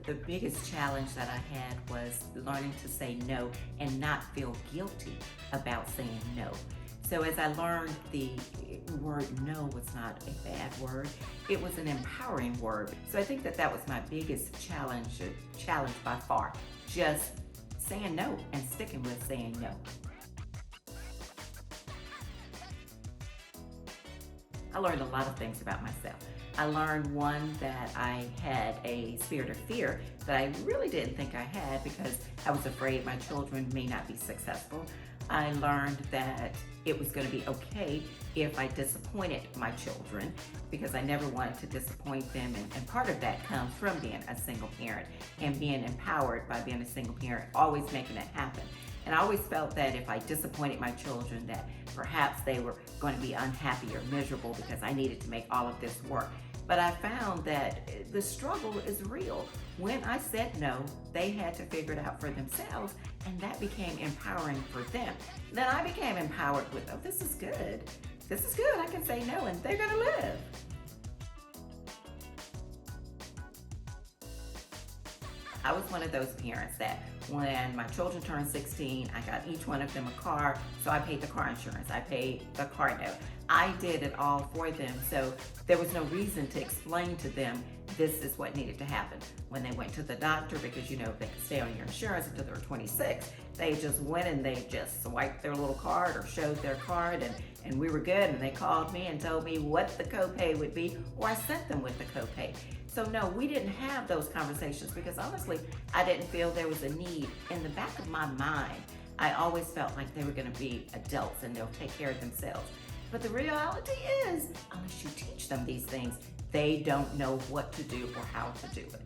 the biggest challenge that I had was learning to say no and not feel guilty about saying no. So as I learned the word no was not a bad word, it was an empowering word. So I think that that was my biggest challenge by far, just saying no and sticking with saying no. I learned a lot of things about myself. I learned, one, that I had a spirit of fear that I really didn't think I had because I was afraid my children may not be successful. I learned that it was going to be okay if I disappointed my children because I never wanted to disappoint them, and part of that comes from being a single parent and being empowered by being a single parent, always making it happen. And I always felt that if I disappointed my children, that perhaps they were going to be unhappy or miserable because I needed to make all of this work. But I found that the struggle is real. When I said no, they had to figure it out for themselves, and that became empowering for them. Then I became empowered with, oh, this is good. This is good. I can say no, and they're going to live. I was one of those parents that when my children turned 16, I got each one of them a car, so I paid the car insurance, I paid the car note. I did it all for them, so there was no reason to explain to them this is what needed to happen. When they went to the doctor, because they could stay on your insurance until they were 26, they just went and they just swiped their little card or showed their card, and we were good, and they called me and told me what the copay would be, or I sent them with the copay. So no, we didn't have those conversations because honestly, I didn't feel there was a need. In the back of my mind, I always felt like they were going to be adults and they'll take care of themselves. But the reality is, unless you teach them these things, they don't know what to do or how to do it.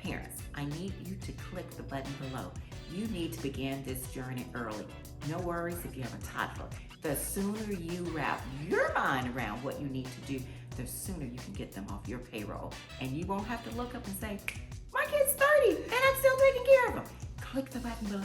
Parents, I need you to click the button below. You need to begin this journey early. No worries if you have a toddler. The sooner you wrap your mind around what you need to do, the sooner you can get them off your payroll. And you won't have to look up and say, my kid's 30 and I'm still taking care of them. Click the button below.